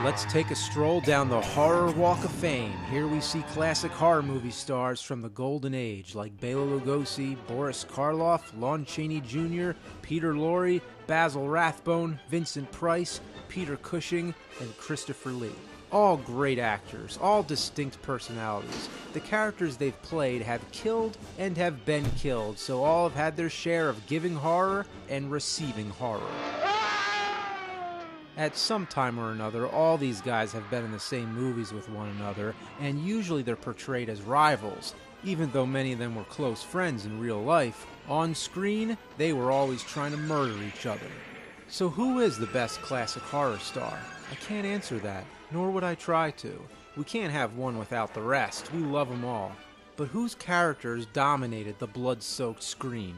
Let's take a stroll down the Horror Walk of Fame. Here we see classic horror movie stars from the Golden Age, like Bela Lugosi, Boris Karloff, Lon Chaney Jr., Peter Lorre, Basil Rathbone, Vincent Price, Peter Cushing, and Christopher Lee. All great actors, all distinct personalities. The characters they've played have killed and have been killed, so all have had their share of giving horror and receiving horror. At some time or another, all these guys have been in the same movies with one another, and usually they're portrayed as rivals. Even though many of them were close friends in real life, on screen, they were always trying to murder each other. So who is the best classic horror star? I can't answer that, nor would I try to. We can't have one without the rest, we love them all. But whose characters dominated the blood-soaked screen?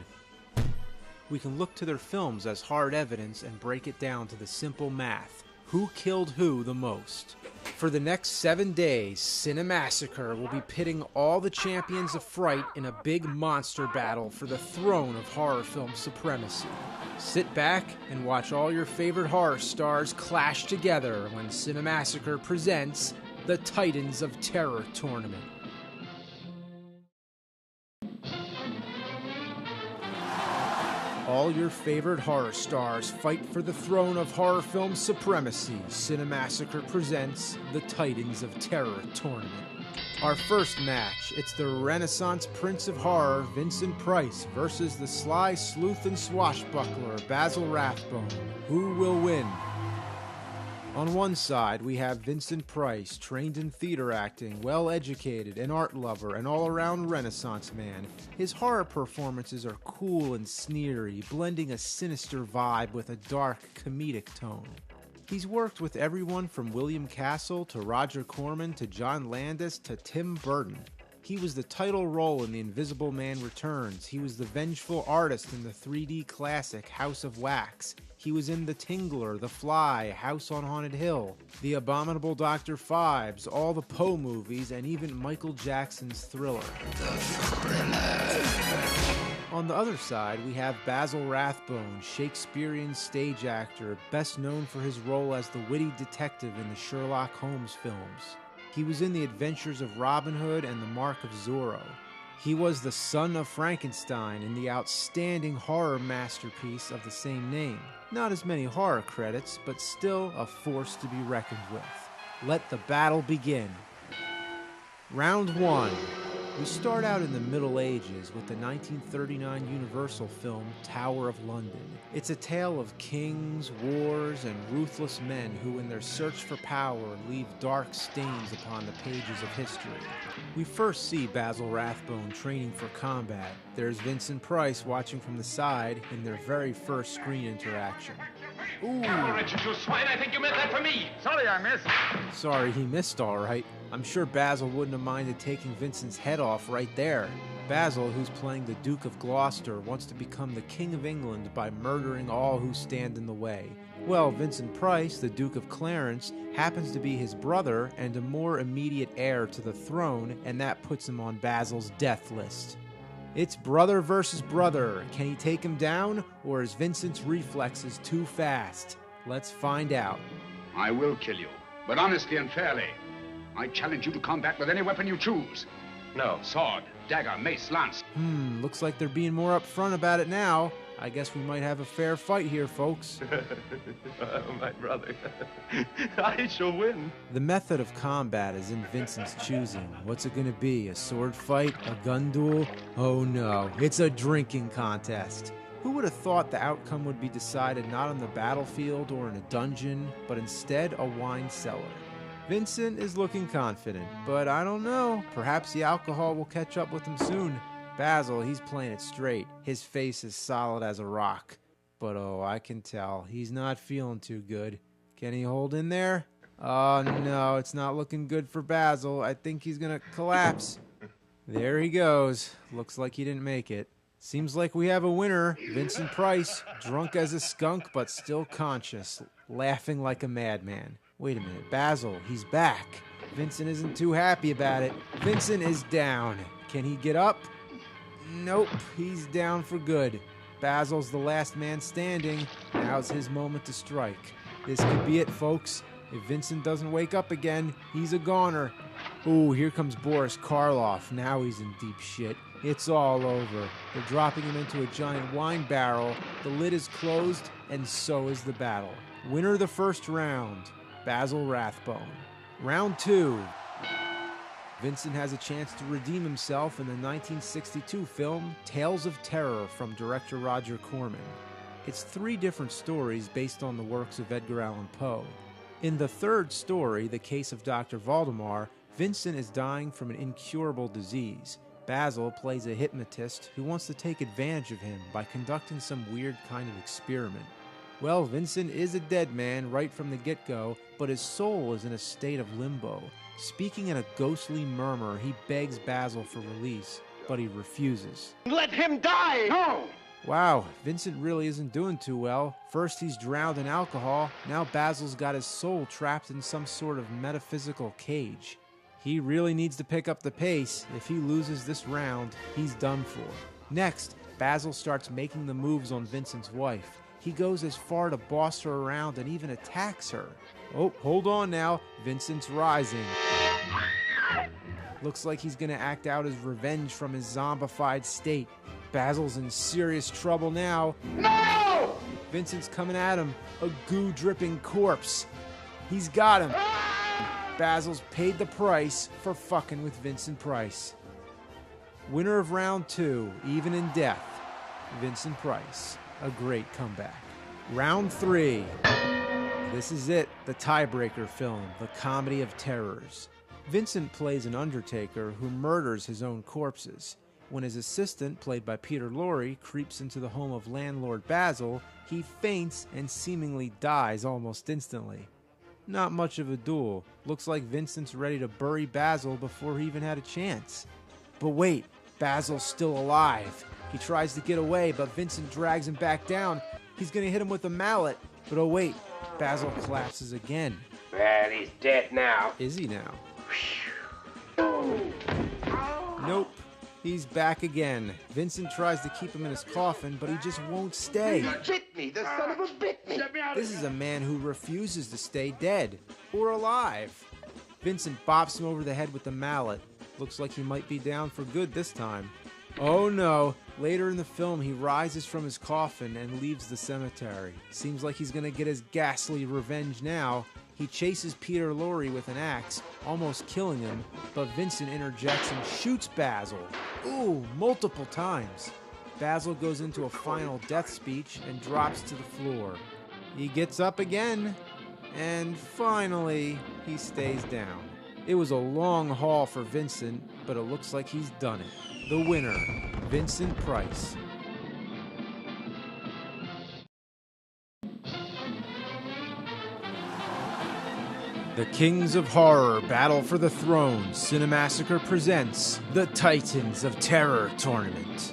We can look to their films as hard evidence and break it down to the simple math. Who killed who the most? For the next 7 days, Cinemassacre will be pitting all the champions of fright in a big monster battle for the throne of horror film supremacy. Sit back and watch all your favorite horror stars clash together when Cinemassacre presents the Titans of Terror Tournament. All your favorite horror stars fight for the throne of horror film supremacy. Cinemassacre presents the Titans of Terror Tournament. Our first match, it's the Renaissance Prince of Horror, Vincent Price, versus the sly sleuth and swashbuckler, Basil Rathbone. Who will win? On one side, we have Vincent Price, trained in theater acting, well-educated, an art lover, an all-around Renaissance man. His horror performances are cool and sneery, blending a sinister vibe with a dark, comedic tone. He's worked with everyone from William Castle to Roger Corman to John Landis to Tim Burton. He was the title role in The Invisible Man Returns. He was the vengeful artist in the 3D classic House of Wax. He was in The Tingler, The Fly, House on Haunted Hill, The Abominable Dr. Phibes, all the Poe movies, and even Michael Jackson's Thriller. On the other side, we have Basil Rathbone, Shakespearean stage actor, best known for his role as the witty detective in the Sherlock Holmes films. He was in The Adventures of Robin Hood and The Mark of Zorro. He was the son of Frankenstein in the outstanding horror masterpiece of the same name. Not as many horror credits, but still a force to be reckoned with. Let the battle begin. Round 1. We start out in the Middle Ages with the 1939 Universal film Tower of London. It's a tale of kings, wars, and ruthless men who in their search for power leave dark stains upon the pages of history. We first see Basil Rathbone training for combat. There's Vincent Price watching from the side in their very first screen interaction. Ooh. Oh, Richard, you swine, I think you meant that for me. Sorry, I missed. Sorry, he missed all right. I'm sure Basil wouldn't have minded taking Vincent's head off right there. Basil, who's playing the Duke of Gloucester, wants to become the King of England by murdering all who stand in the way. Well, Vincent Price, the Duke of Clarence, happens to be his brother and a more immediate heir to the throne, and that puts him on Basil's death list. It's brother versus brother. Can he take him down, or is Vincent's reflexes too fast? Let's find out. I will kill you, but honestly and fairly. I challenge you to combat with any weapon you choose. No. Sword, dagger, mace, lance. Looks like they're being more upfront about it now. I guess we might have a fair fight here, folks. Oh, my brother. I shall win. The method of combat is in Vincent's choosing. What's it gonna be? A sword fight? A gun duel? Oh no, it's a drinking contest. Who would have thought the outcome would be decided not on the battlefield or in a dungeon, but instead a wine cellar? Vincent is looking confident, but I don't know. Perhaps the alcohol will catch up with him soon. Basil, he's playing it straight. His face is solid as a rock. But oh, I can tell, he's not feeling too good. Can he hold in there? Oh no, it's not looking good for Basil. I think he's gonna collapse. There he goes. Looks like he didn't make it. Seems like we have a winner. Vincent Price, drunk as a skunk but still conscious, laughing like a madman. Wait a minute, Basil, he's back. Vincent isn't too happy about it. Vincent is down. Can he get up? Nope, he's down for good. Basil's the last man standing. Now's his moment to strike. This could be it, folks. If Vincent doesn't wake up again, he's a goner. Ooh, here comes Boris Karloff. Now he's in deep shit. It's all over. They're dropping him into a giant wine barrel. The lid is closed, and so is the battle. Winner of the first round, Basil Rathbone. Round 2. Vincent has a chance to redeem himself in the 1962 film Tales of Terror from director Roger Corman. It's 3 different stories based on the works of Edgar Allan Poe. In the third story, The Case of Dr. Valdemar, Vincent is dying from an incurable disease. Basil plays a hypnotist who wants to take advantage of him by conducting some weird kind of experiment. Well, Vincent is a dead man right from the get-go, but his soul is in a state of limbo. Speaking in a ghostly murmur, he begs Basil for release, but he refuses. Let him die! No! Wow, Vincent really isn't doing too well. First he's drowned in alcohol, now Basil's got his soul trapped in some sort of metaphysical cage. He really needs to pick up the pace. If he loses this round, he's done for. Next, Basil starts making the moves on Vincent's wife. He goes as far to boss her around and even attacks her. Oh, hold on now, Vincent's rising. Looks like he's gonna act out his revenge from his zombified state. Basil's in serious trouble now. No! Vincent's coming at him, a goo-dripping corpse. He's got him. Basil's paid the price for fucking with Vincent Price. Winner of round 2, even in death, Vincent Price. A great comeback. Round 3. This is it, the tiebreaker film, the comedy of terrors. Vincent plays an undertaker who murders his own corpses. When his assistant, played by Peter Lorre, creeps into the home of landlord Basil, he faints and seemingly dies almost instantly. Not much of a duel. Looks like Vincent's ready to bury Basil before he even had a chance. But wait, Basil's still alive. He tries to get away, but Vincent drags him back down. He's gonna hit him with a mallet. But oh wait, Basil collapses again. Well, he's dead now. Is he now? Nope. He's back again. Vincent tries to keep him in his coffin, but he just won't stay. Bit me! The son of a bit me! Get me out of This is a man who refuses to stay dead or alive. Vincent bops him over the head with the mallet. Looks like he might be down for good this time. Oh no. Later in the film, he rises from his coffin and leaves the cemetery. Seems like he's gonna get his ghastly revenge now. He chases Peter Lorre with an axe, almost killing him, but Vincent interjects and shoots Basil. Ooh, multiple times. Basil goes into a final death speech and drops to the floor. He gets up again, and finally, he stays down. It was a long haul for Vincent, but it looks like he's done it. The winner, Vincent Price. The Kings of Horror Battle for the Throne Cinemassacre presents the Titans of Terror Tournament.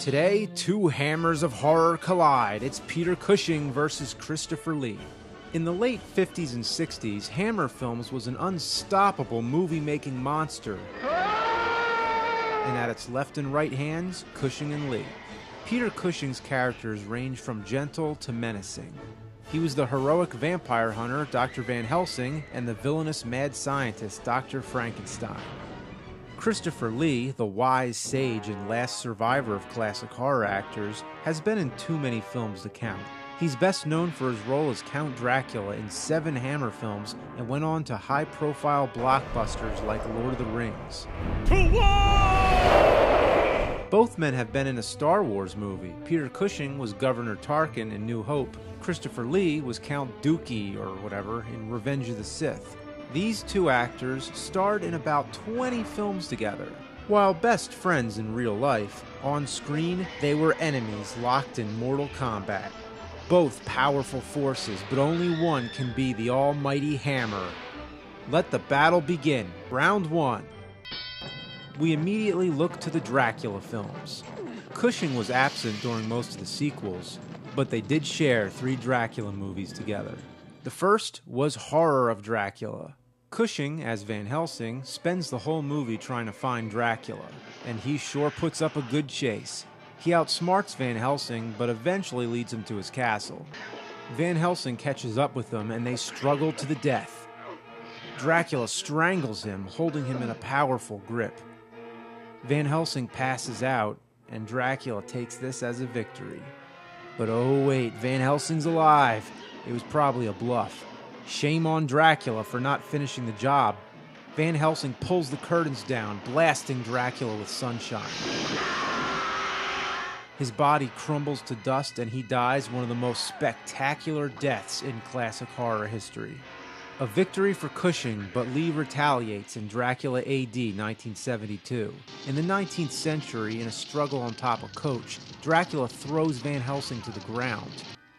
Today, 2 hammers of horror collide. It's Peter Cushing versus Christopher Lee. In the late 50s and 60s, Hammer Films was an unstoppable movie-making monster. And at its left and right hands, Cushing and Lee. Peter Cushing's characters range from gentle to menacing. He was the heroic vampire hunter, Dr. Van Helsing, and the villainous mad scientist, Dr. Frankenstein. Christopher Lee, the wise sage and last survivor of classic horror actors, has been in too many films to count. He's best known for his role as Count Dracula in 7 Hammer films and went on to high-profile blockbusters like Lord of the Rings. Both men have been in a Star Wars movie. Peter Cushing was Governor Tarkin in New Hope. Christopher Lee was Count Dookie, or whatever, in Revenge of the Sith. These 2 actors starred in about 20 films together. While best friends in real life, on screen they were enemies locked in mortal combat. Both powerful forces, but only one can be the almighty Hammer. Let the battle begin. Round 1. We immediately look to the Dracula films. Cushing was absent during most of the sequels, but they did share 3 Dracula movies together. The first was Horror of Dracula. Cushing, as Van Helsing, spends the whole movie trying to find Dracula, and he sure puts up a good chase. He outsmarts Van Helsing, but eventually leads him to his castle. Van Helsing catches up with them and they struggle to the death. Dracula strangles him, holding him in a powerful grip. Van Helsing passes out, and Dracula takes this as a victory. But oh wait, Van Helsing's alive. It was probably a bluff. Shame on Dracula for not finishing the job. Van Helsing pulls the curtains down, blasting Dracula with sunshine. His body crumbles to dust and he dies one of the most spectacular deaths in classic horror history. A victory for Cushing, but Lee retaliates in Dracula AD 1972. In the 19th century, in a struggle on top of Coach, Dracula throws Van Helsing to the ground.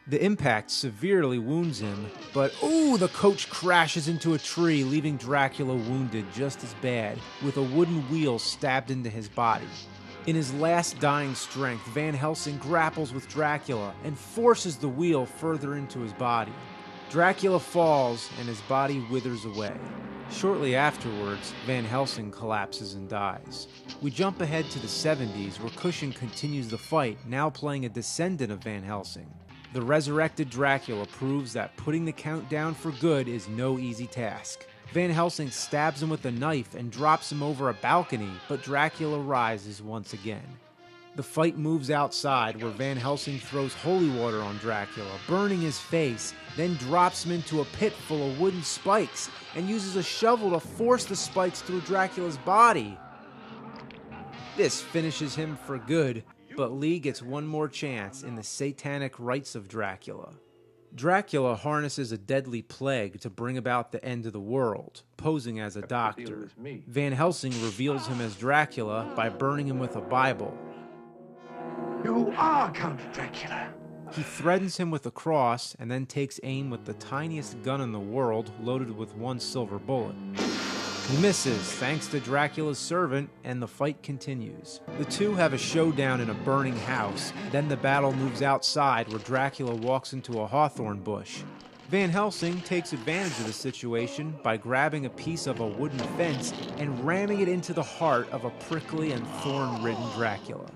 The impact severely wounds him, but the Coach crashes into a tree, leaving Dracula wounded just as bad, with a wooden wheel stabbed into his body. In his last dying strength, Van Helsing grapples with Dracula and forces the wheel further into his body. Dracula falls and his body withers away. Shortly afterwards, Van Helsing collapses and dies. We jump ahead to the 70s where Cushing continues the fight, now playing a descendant of Van Helsing. The resurrected Dracula proves that putting the count down for good is no easy task. Van Helsing stabs him with a knife and drops him over a balcony, but Dracula rises once again. The fight moves outside where Van Helsing throws holy water on Dracula, burning his face, then drops him into a pit full of wooden spikes and uses a shovel to force the spikes through Dracula's body. This finishes him for good, but Lee gets one more chance in the satanic rites of Dracula. Dracula harnesses a deadly plague to bring about the end of the world, posing as a doctor. Van Helsing reveals him as Dracula by burning him with a Bible. You are Count Dracula. He threatens him with a cross and then takes aim with the tiniest gun in the world, loaded with one silver bullet. He misses, thanks to Dracula's servant, and the fight continues. The two have a showdown in a burning house, then the battle moves outside where Dracula walks into a hawthorn bush. Van Helsing takes advantage of the situation by grabbing a piece of a wooden fence and ramming it into the heart of a prickly and thorn-ridden Dracula.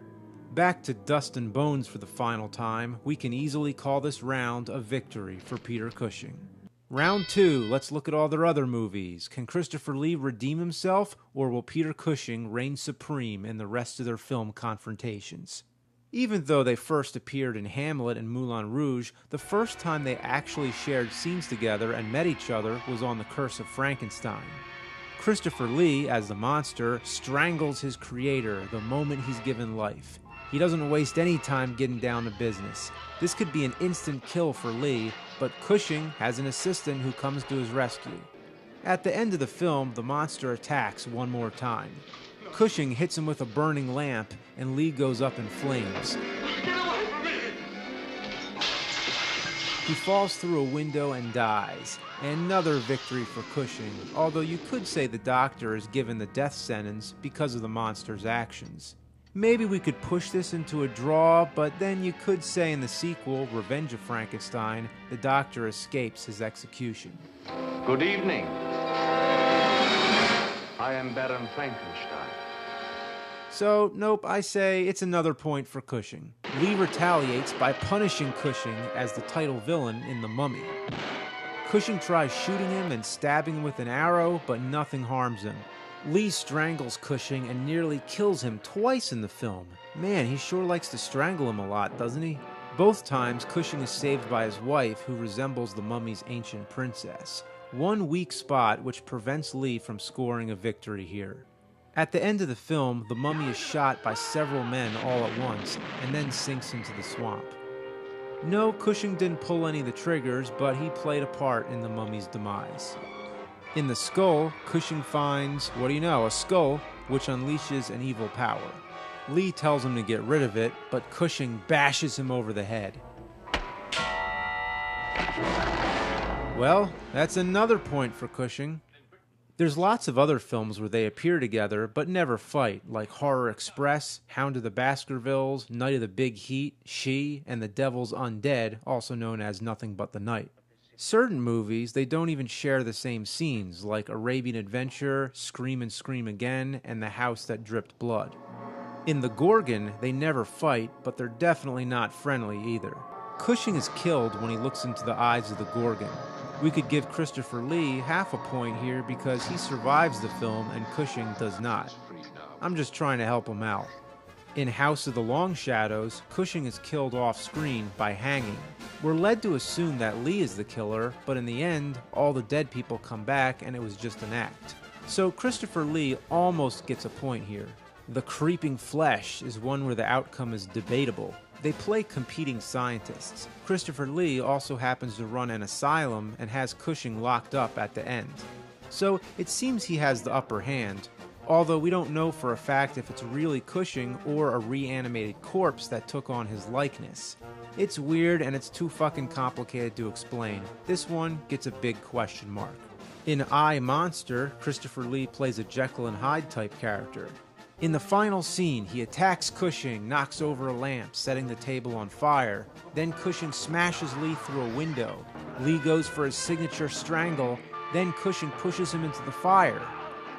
Back to dust and bones for the final time, we can easily call this round a victory for Peter Cushing. Round 2, let's look at all their other movies. Can Christopher Lee redeem himself, or will Peter Cushing reign supreme in the rest of their film confrontations? Even though they first appeared in Hamlet and Moulin Rouge, the first time they actually shared scenes together and met each other was on The Curse of Frankenstein. Christopher Lee, as the monster, strangles his creator the moment he's given life. He doesn't waste any time getting down to business. This could be an instant kill for Lee, but Cushing has an assistant who comes to his rescue. At the end of the film, the monster attacks one more time. Cushing hits him with a burning lamp, and Lee goes up in flames. Get away from me! He falls through a window and dies. Another victory for Cushing, although you could say the doctor is given the death sentence because of the monster's actions. Maybe we could push this into a draw, but then you could say in the sequel, Revenge of Frankenstein, the doctor escapes his execution. Good evening. I am Baron Frankenstein. So, nope, I say it's another point for Cushing. Lee retaliates by punishing Cushing as the title villain in The Mummy. Cushing tries shooting him and stabbing him with an arrow, but nothing harms him. Lee strangles Cushing and nearly kills him twice in the film. Man, he sure likes to strangle him a lot, doesn't he? Both times, Cushing is saved by his wife, who resembles the mummy's ancient princess. One weak spot which prevents Lee from scoring a victory here. At the end of the film, the mummy is shot by several men all at once, and then sinks into the swamp. No, Cushing didn't pull any of the triggers, but he played a part in the mummy's demise. In the skull, Cushing finds, what do you know, a skull which unleashes an evil power. Lee tells him to get rid of it, but Cushing bashes him over the head. Well, that's another point for Cushing. There's lots of other films where they appear together but never fight, like Horror Express, Hound of the Baskervilles, Night of the Big Heat, She, and The Devil's Undead, also known as Nothing But the Night. Certain movies, they don't even share the same scenes, like Arabian Adventure, Scream and Scream Again, and The House That Dripped Blood. In The Gorgon, they never fight, but they're definitely not friendly either. Cushing is killed when he looks into the eyes of the Gorgon. We could give Christopher Lee half a point here because he survives the film and Cushing does not. I'm just trying to help him out. In House of the Long Shadows, Cushing is killed off-screen by hanging. We're led to assume that Lee is the killer, but in the end, all the dead people come back and it was just an act. So Christopher Lee almost gets a point here. The Creeping Flesh is one where the outcome is debatable. They play competing scientists. Christopher Lee also happens to run an asylum and has Cushing locked up at the end. So it seems he has the upper hand, although we don't know for a fact if it's really Cushing or a reanimated corpse that took on his likeness. It's weird and it's too fucking complicated to explain. This one gets a big question mark. In I, Monster, Christopher Lee plays a Jekyll and Hyde type character. In the final scene, he attacks Cushing, knocks over a lamp, setting the table on fire. Then Cushing smashes Lee through a window. Lee goes for his signature strangle, then Cushing pushes him into the fire.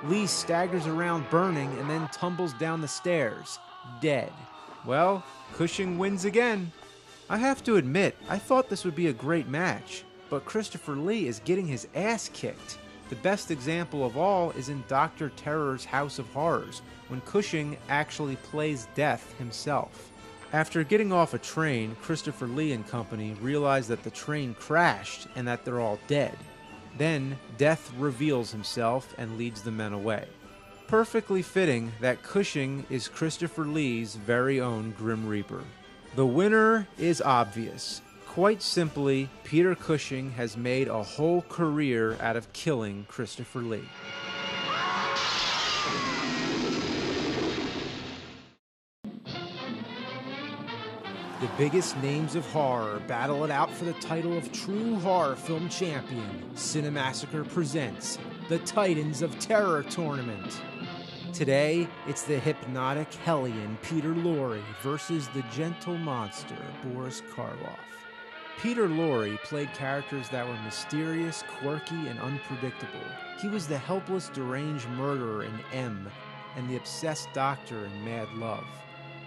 Lee staggers around burning and then tumbles down the stairs, dead. Well, Cushing wins again. I have to admit, I thought this would be a great match, but Christopher Lee is getting his ass kicked. The best example of all is in Dr. Terror's House of Horrors, when Cushing actually plays death himself. After getting off a train, Christopher Lee and company realize that the train crashed and that they're all dead. Then, Death reveals himself and leads the men away. Perfectly fitting that Cushing is Christopher Lee's very own Grim Reaper. The winner is obvious. Quite simply, Peter Cushing has made a whole career out of killing Christopher Lee. The biggest names of horror battle it out for the title of true horror film champion. Cinemassacre presents the Titans of Terror Tournament. Today, it's the hypnotic hellion Peter Lorre versus the gentle monster Boris Karloff. Peter Lorre played characters that were mysterious, quirky, and unpredictable. He was the helpless, deranged murderer in M and the obsessed doctor in Mad Love.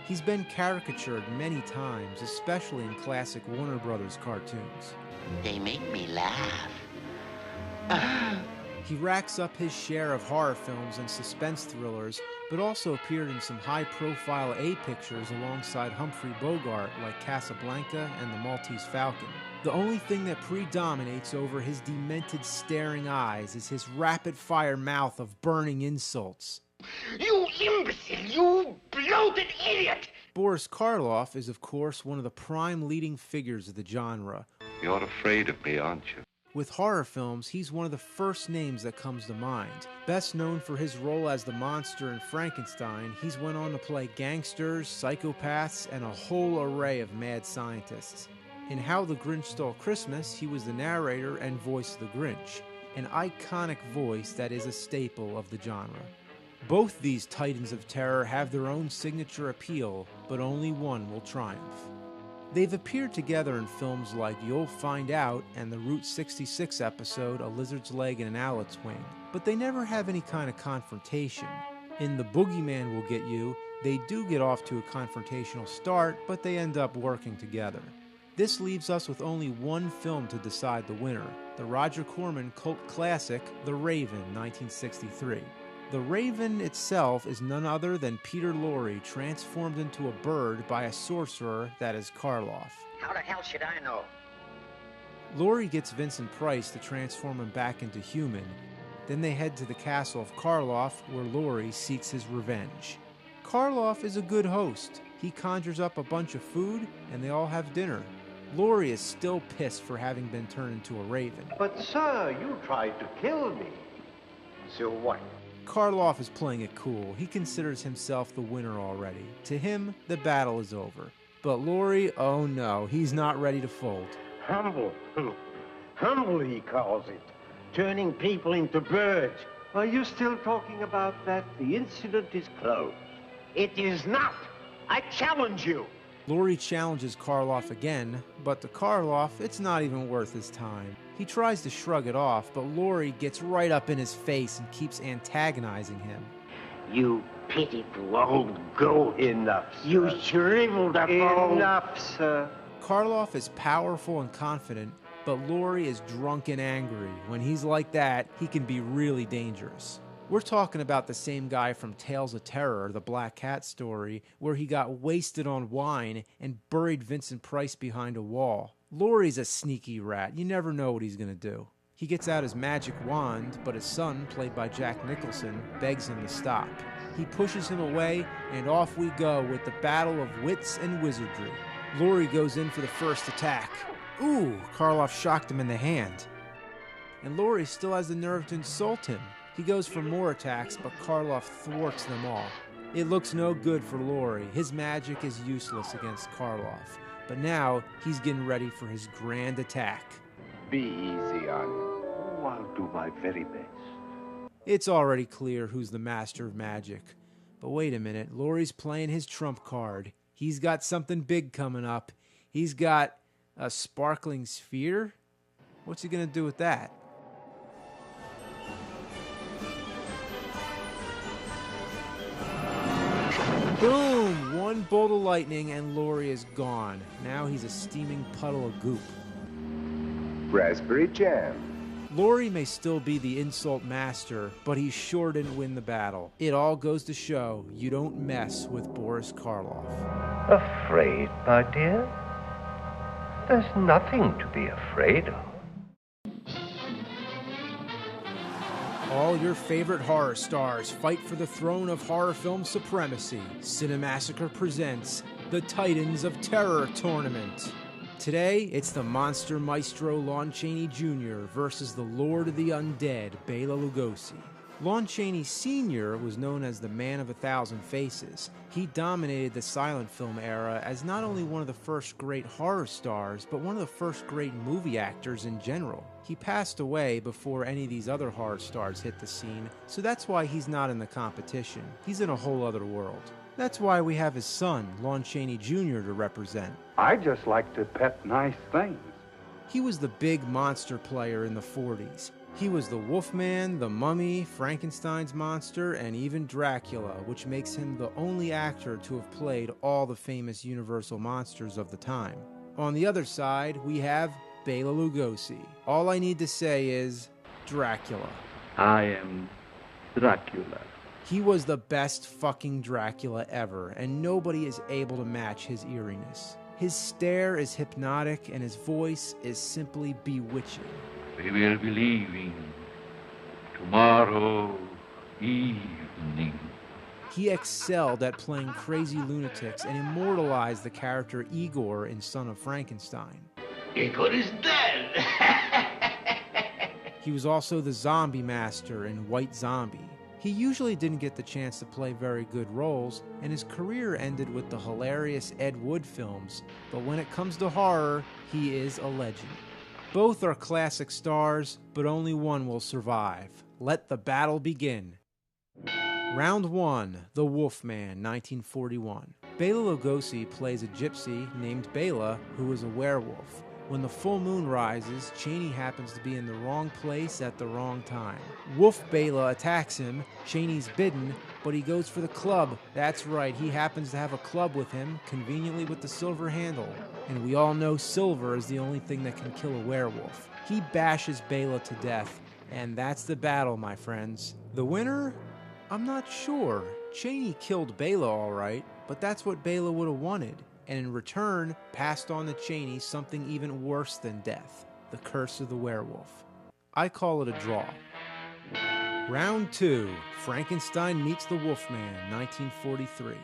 He's been caricatured many times, especially in classic Warner Brothers cartoons. They make me laugh. He racks up his share of horror films and suspense thrillers, but also appeared in some high-profile A pictures alongside Humphrey Bogart like Casablanca and The Maltese Falcon. The only thing that predominates over his demented staring eyes is his rapid-fire mouth of burning insults. You imbecile! You bloated idiot! Boris Karloff is, of course, one of the prime leading figures of the genre. You're afraid of me, aren't you? With horror films, he's one of the first names that comes to mind. Best known for his role as the monster in Frankenstein, he's went on to play gangsters, psychopaths, and a whole array of mad scientists. In How the Grinch Stole Christmas, he was the narrator and voice of the Grinch, an iconic voice that is a staple of the genre. Both these titans of terror have their own signature appeal, but only one will triumph. They've appeared together in films like You'll Find Out and the Route 66 episode A Lizard's Leg and an Owlet's Wing, but they never have any kind of confrontation. In The Boogeyman Will Get You, they do get off to a confrontational start, but they end up working together. This leaves us with only one film to decide the winner, the Roger Corman cult classic The Raven, 1963. The Raven itself is none other than Peter Lorre transformed into a bird by a sorcerer that is Karloff. How the hell should I know? Lorre gets Vincent Price to transform him back into human. Then they head to the castle of Karloff, where Lorre seeks his revenge. Karloff is a good host. He conjures up a bunch of food, and they all have dinner. Lorre is still pissed for having been turned into a raven. But, sir, you tried to kill me. So what? Karloff is playing it cool. He considers himself the winner already. To him, the battle is over. But Lorre, oh no, he's not ready to fold. Humble. Humble, he calls it. Turning people into birds. Are you still talking about that? The incident is closed. It is not. I challenge you. Lorre challenges Karloff again, but to Karloff, it's not even worth his time. He tries to shrug it off, but Lorre gets right up in his face and keeps antagonizing him. You pitiful old goat. Enough, sir. You shriveled up old... Enough, sir. Karloff is powerful and confident, but Lorre is drunk and angry. When he's like that, he can be really dangerous. We're talking about the same guy from Tales of Terror, the Black Cat story, where he got wasted on wine and buried Vincent Price behind a wall. Lorre's a sneaky rat. You never know what he's going to do. He gets out his magic wand, but his son, played by Jack Nicholson, begs him to stop. He pushes him away, and off we go with the battle of wits and wizardry. Lorre goes in for the first attack. Ooh, Karloff shocked him in the hand. And Lorre still has the nerve to insult him. He goes for more attacks, but Karloff thwarts them all. It looks no good for Lorre. His magic is useless against Karloff. But now, he's getting ready for his grand attack. Be easy on him. Oh, I'll do my very best. It's already clear who's the master of magic. But wait a minute, Lorre's playing his trump card. He's got something big coming up. He's got a sparkling sphere? What's he gonna do with that? Boom! One bolt of lightning and Lorre is gone. Now he's a steaming puddle of goop. Raspberry jam. Lorre may still be the insult master, but he sure didn't win the battle. It all goes to show you don't mess with Boris Karloff. Afraid, my dear? There's nothing to be afraid of. All your favorite horror stars fight for the throne of horror film supremacy. Cinemassacre presents the Titans of Terror Tournament. Today, it's the monster maestro Lon Chaney Jr. versus the Lord of the Undead, Bela Lugosi. Lon Chaney Sr. was known as the Man of 1,000 Faces. He dominated the silent film era as not only one of the first great horror stars, but one of the first great movie actors in general. He passed away before any of these other horror stars hit the scene, so that's why he's not in the competition. He's in a whole other world. That's why we have his son, Lon Chaney Jr., to represent. I just like to pet nice things. He was the big monster player in the 40s. He was the Wolfman, the Mummy, Frankenstein's monster, and even Dracula, which makes him the only actor to have played all the famous Universal monsters of the time. On the other side, we have Bela Lugosi. All I need to say is Dracula. I am Dracula. He was the best fucking Dracula ever, and nobody is able to match his eeriness. His stare is hypnotic, and his voice is simply bewitching. We will be leaving tomorrow evening. He excelled at playing crazy lunatics and immortalized the character Igor in Son of Frankenstein. Igor is dead. He was also the zombie master in White Zombie. He usually didn't get the chance to play very good roles, and his career ended with the hilarious Ed Wood films, but when it comes to horror, he is a legend. Both are classic stars, but only one will survive. Let the battle begin. Round 1, The Wolfman, 1941. Bela Lugosi plays a gypsy named Bela who is a werewolf. When the full moon rises, Chaney happens to be in the wrong place at the wrong time. Wolf Bela attacks him, Chaney's bitten, but he goes for the club. That's right, he happens to have a club with him, conveniently with the silver handle. And we all know silver is the only thing that can kill a werewolf. He bashes Bela to death, and that's the battle, my friends. The winner? I'm not sure. Chaney killed Bela all right, but that's what Bela would have wanted. And in return, passed on to Chaney something even worse than death, the curse of the werewolf. I call it a draw. Round 2, Frankenstein meets the Wolfman, 1943.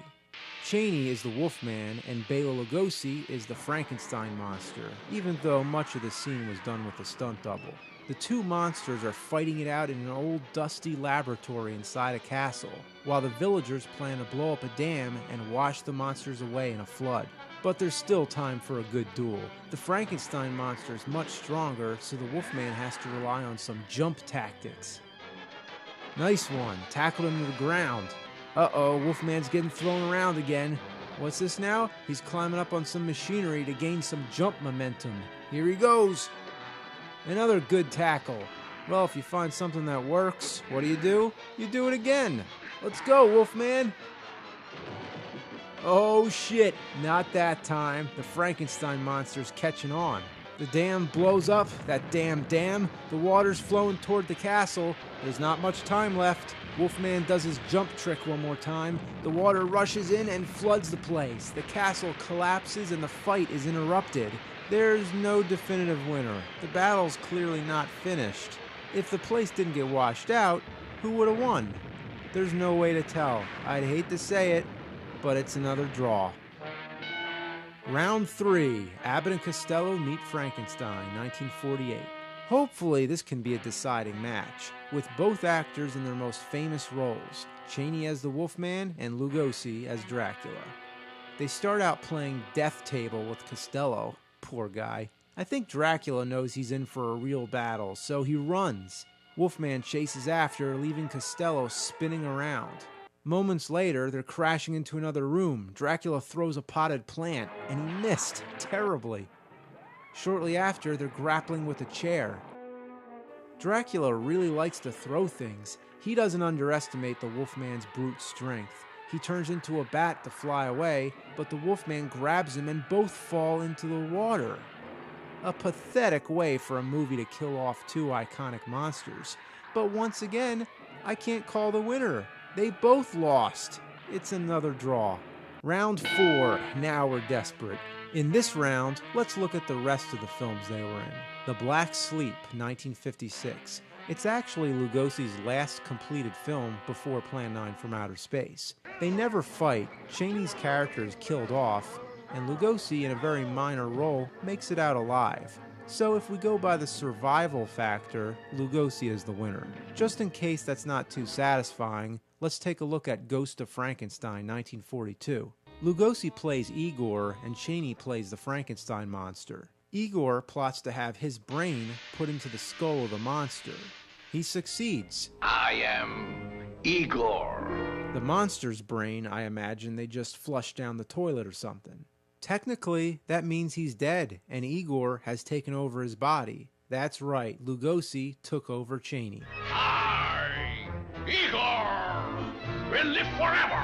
Chaney is the Wolfman, and Bela Lugosi is the Frankenstein monster, even though much of the scene was done with a stunt double. The two monsters are fighting it out in an old dusty laboratory inside a castle, while the villagers plan to blow up a dam and wash the monsters away in a flood. But there's still time for a good duel. The Frankenstein monster is much stronger, so the Wolfman has to rely on some jump tactics. Nice one, tackled him to the ground. Uh-oh, Wolfman's getting thrown around again. What's this now? He's climbing up on some machinery to gain some jump momentum. Here he goes. Another good tackle. Well, if you find something that works, what do? You do it again. Let's go, Wolfman. Oh shit, not that time. The Frankenstein monster's catching on. The dam blows up, that damn dam. The water's flowing toward the castle. There's not much time left. Wolfman does his jump trick one more time. The water rushes in and floods the place. The castle collapses and the fight is interrupted. There's no definitive winner. The battle's clearly not finished. If the place didn't get washed out, who would have won? There's no way to tell. I'd hate to say it, but it's another draw. Round 3, Abbott and Costello meet Frankenstein, 1948. Hopefully this can be a deciding match, with both actors in their most famous roles, Chaney as the Wolfman and Lugosi as Dracula. They start out playing death table with Costello. Poor guy. I think Dracula knows he's in for a real battle, so he runs. Wolfman chases after, leaving Costello spinning around. Moments later, they're crashing into another room. Dracula throws a potted plant, and he missed terribly. Shortly after, they're grappling with a chair. Dracula really likes to throw things. He doesn't underestimate the Wolfman's brute strength. He turns into a bat to fly away, but the Wolfman grabs him and both fall into the water. A pathetic way for a movie to kill off two iconic monsters. But once again, I can't call the winner. They both lost. It's another draw. Round 4, now we're desperate. In this round, let's look at the rest of the films they were in. The Black Sleep, 1956. It's actually Lugosi's last completed film before Plan 9 from Outer Space. They never fight, Chaney's character is killed off, and Lugosi, in a very minor role, makes it out alive. So if we go by the survival factor, Lugosi is the winner. Just in case that's not too satisfying, let's take a look at Ghost of Frankenstein, 1942. Lugosi plays Igor, and Chaney plays the Frankenstein monster. Igor plots to have his brain put into the skull of the monster. He succeeds. I am Igor. The monster's brain, I imagine they just flushed down the toilet or something. Technically, that means he's dead, and Igor has taken over his body. That's right, Lugosi took over Chaney. I, Igor, will live forever.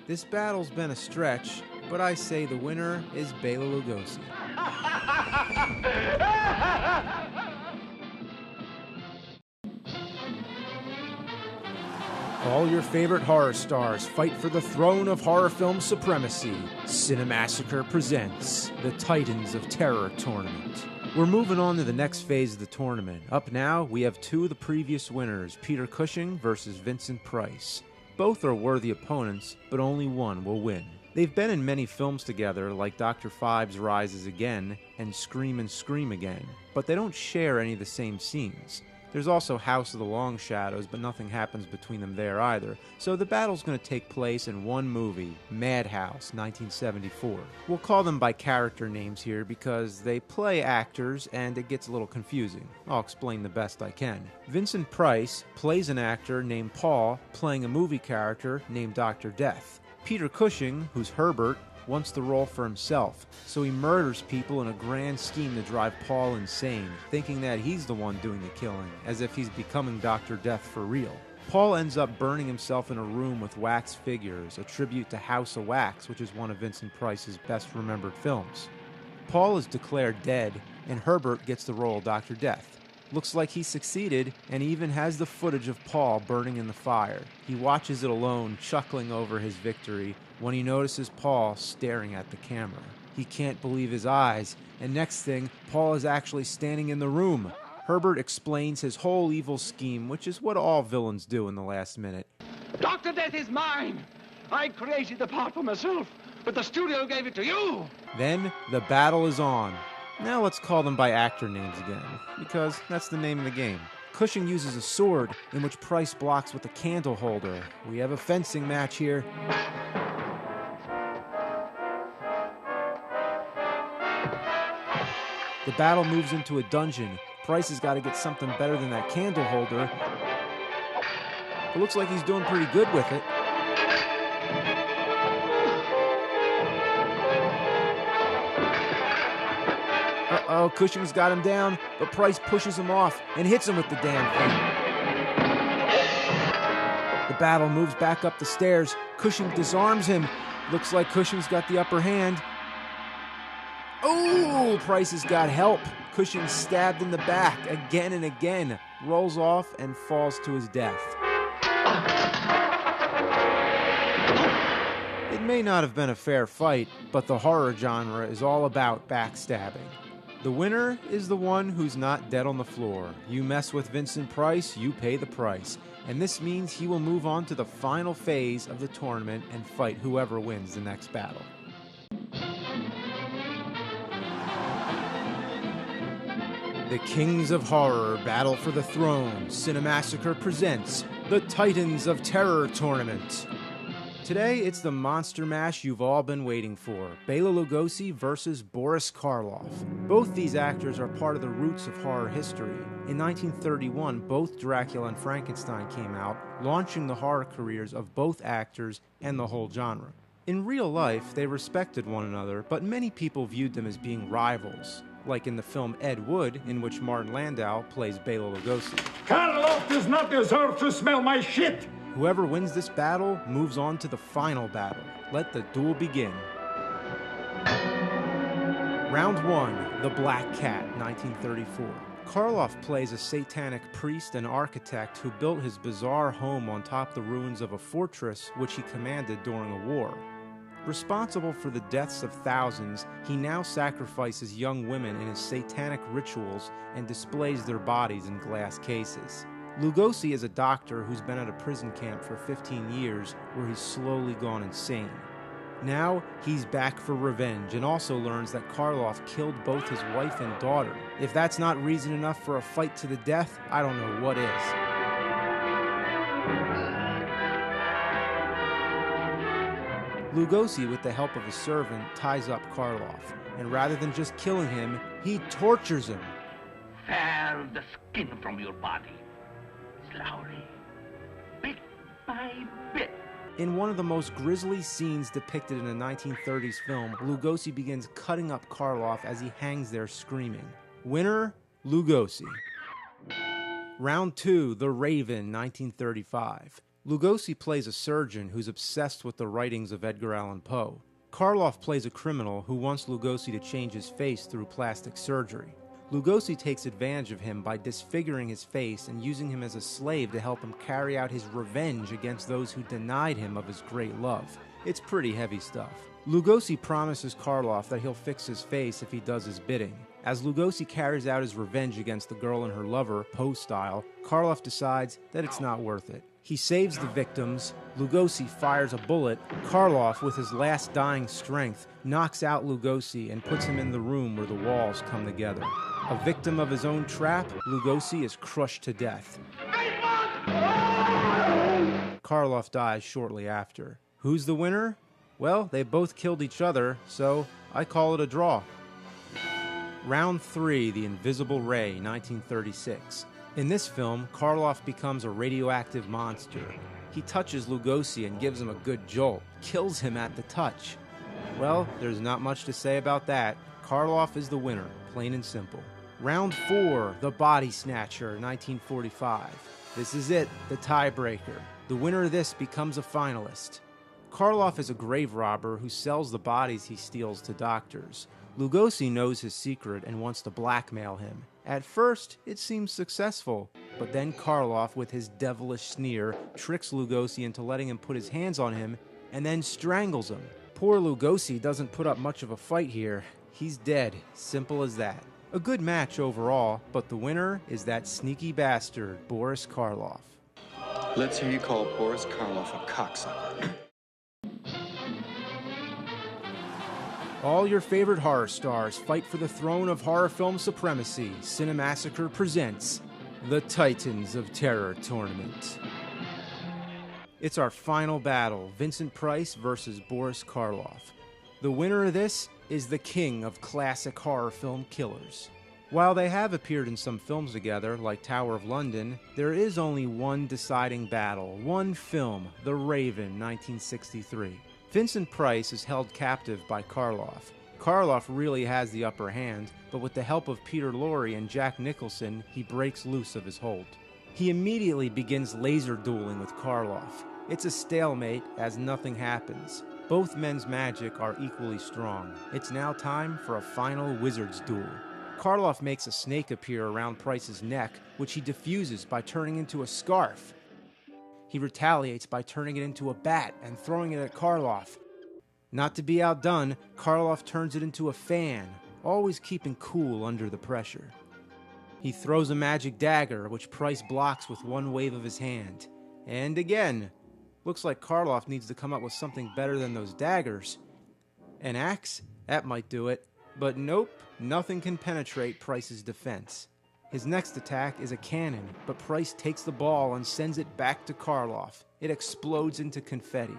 This battle's been a stretch, but I say the winner is Bela Lugosi. All your favorite horror stars fight for the throne of horror film supremacy. Cinemassacre presents the Titans of Terror tournament. We're moving on to the next phase of the tournament. Up now, we have two of the previous winners, Peter Cushing versus Vincent Price. Both are worthy opponents, but only one will win. They've been in many films together, like Dr. Phibes Rises Again and Scream and Scream Again, but they don't share any of the same scenes. There's also House of the Long Shadows, but nothing happens between them there either. So the battle's going to take place in one movie, Madhouse, 1974. We'll call them by character names here because they play actors and it gets a little confusing. I'll explain the best I can. Vincent Price plays an actor named Paul, playing a movie character named Dr. Death. Peter Cushing, who's Herbert, wants the role for himself, so he murders people in a grand scheme to drive Paul insane, thinking that he's the one doing the killing, as if he's becoming Dr. Death for real. Paul ends up burning himself in a room with wax figures, a tribute to House of Wax, which is one of Vincent Price's best remembered films. Paul is declared dead, and Herbert gets the role of Dr. Death. Looks like he succeeded, and he even has the footage of Paul burning in the fire. He watches it alone, chuckling over his victory, when he notices Paul staring at the camera. He can't believe his eyes, and next thing, Paul is actually standing in the room. Herbert explains his whole evil scheme, which is what all villains do in the last minute. Dr. Death is mine. I created the part for myself, but the studio gave it to you. Then, the battle is on. Now let's call them by actor names again, because that's the name of the game. Cushing uses a sword, in which Price blocks with a candle holder. We have a fencing match here. The battle moves into a dungeon. Price has got to get something better than that candle holder. It looks like he's doing pretty good with it. Uh-oh, Cushing's got him down, but Price pushes him off and hits him with the damn thing. The battle moves back up the stairs. Cushing disarms him. Looks like Cushing's got the upper hand. Oh, Price has got help. Cushing's stabbed in the back again and again, rolls off and falls to his death. It may not have been a fair fight, but the horror genre is all about backstabbing. The winner is the one who's not dead on the floor. You mess with Vincent Price, you pay the price. And this means he will move on to the final phase of the tournament and fight whoever wins the next battle. The Kings of Horror Battle for the Throne. Cinemassacre presents the Titans of Terror Tournament. Today, it's the monster mash you've all been waiting for. Bela Lugosi versus Boris Karloff. Both these actors are part of the roots of horror history. In 1931, both Dracula and Frankenstein came out, launching the horror careers of both actors and the whole genre. In real life, they respected one another, but many people viewed them as being rivals, like in the film Ed Wood, in which Martin Landau plays Bela Lugosi. Karloff does not deserve to smell my shit! Whoever wins this battle moves on to the final battle. Let the duel begin. Round 1, The Black Cat, 1934. Karloff plays a satanic priest and architect who built his bizarre home on top the ruins of a fortress which he commanded during a war. Responsible for the deaths of thousands, he now sacrifices young women in his satanic rituals and displays their bodies in glass cases. Lugosi is a doctor who's been at a prison camp for 15 years where he's slowly gone insane. Now, he's back for revenge and also learns that Karloff killed both his wife and daughter. If that's not reason enough for a fight to the death, I don't know what is. Lugosi, with the help of a servant, ties up Karloff, and rather than just killing him, he tortures him. Tear the skin from your body. Slowly, bit by bit. In one of the most grisly scenes depicted in a 1930s film, Lugosi begins cutting up Karloff as he hangs there screaming. Winner, Lugosi. Round 2, The Raven, 1935. Lugosi plays a surgeon who's obsessed with the writings of Edgar Allan Poe. Karloff plays a criminal who wants Lugosi to change his face through plastic surgery. Lugosi takes advantage of him by disfiguring his face and using him as a slave to help him carry out his revenge against those who denied him of his great love. It's pretty heavy stuff. Lugosi promises Karloff that he'll fix his face if he does his bidding. As Lugosi carries out his revenge against the girl and her lover, Poe style, Karloff decides that it's not worth it. He saves the victims, Lugosi fires a bullet, Karloff, with his last dying strength, knocks out Lugosi and puts him in the room where the walls come together. A victim of his own trap, Lugosi is crushed to death. Karloff dies shortly after. Who's the winner? Well, they both killed each other, so I call it a draw. Round 3, The Invisible Ray, 1936. In this film, Karloff becomes a radioactive monster. He touches Lugosi and gives him a good jolt, kills him at the touch. Well, there's not much to say about that. Karloff is the winner, plain and simple. Round 4, The Body Snatcher, 1945. This is it, the tiebreaker. The winner of this becomes a finalist. Karloff is a grave robber who sells the bodies he steals to doctors. Lugosi knows his secret and wants to blackmail him. At first, it seems successful, but then Karloff, with his devilish sneer, tricks Lugosi into letting him put his hands on him and then strangles him. Poor Lugosi doesn't put up much of a fight here. He's dead, simple as that. A good match overall, but the winner is that sneaky bastard, Boris Karloff. Let's hear you call Boris Karloff a cocksucker. All your favorite horror stars fight for the throne of horror film supremacy. Cinemassacre presents the Titans of Terror Tournament. It's our final battle, Vincent Price versus Boris Karloff. The winner of this is the king of classic horror film killers. While they have appeared in some films together, like Tower of London, there is only one deciding battle, one film, The Raven, 1963. Vincent Price is held captive by Karloff. Karloff really has the upper hand, but with the help of Peter Lorre and Jack Nicholson, he breaks loose of his hold. He immediately begins laser dueling with Karloff. It's a stalemate as nothing happens. Both men's magic are equally strong. It's now time for a final wizard's duel. Karloff makes a snake appear around Price's neck, which he diffuses by turning into a scarf. He retaliates by turning it into a bat and throwing it at Karloff. Not to be outdone, Karloff turns it into a fan, always keeping cool under the pressure. He throws a magic dagger, which Price blocks with one wave of his hand. And again, looks like Karloff needs to come up with something better than those daggers. An axe? That might do it. But nope, nothing can penetrate Price's defense. His next attack is a cannon, but Price takes the ball and sends it back to Karloff. It explodes into confetti.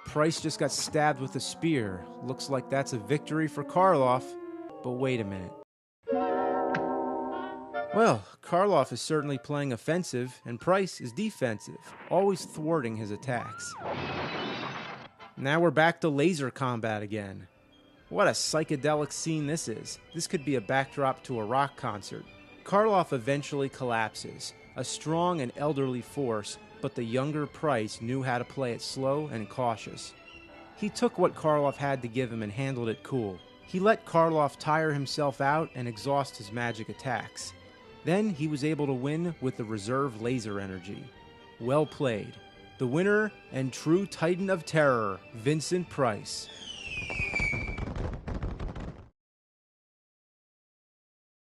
Price just got stabbed with a spear. Looks like that's a victory for Karloff. But wait a minute. Well, Karloff is certainly playing offensive, and Price is defensive, always thwarting his attacks. Now we're back to laser combat again. What a psychedelic scene this is. This could be a backdrop to a rock concert. Karloff eventually collapses, a strong and elderly force, but the younger Price knew how to play it slow and cautious. He took what Karloff had to give him and handled it cool. He let Karloff tire himself out and exhaust his magic attacks. Then he was able to win with the reserve laser energy. Well played. The winner and true Titan of Terror, Vincent Price.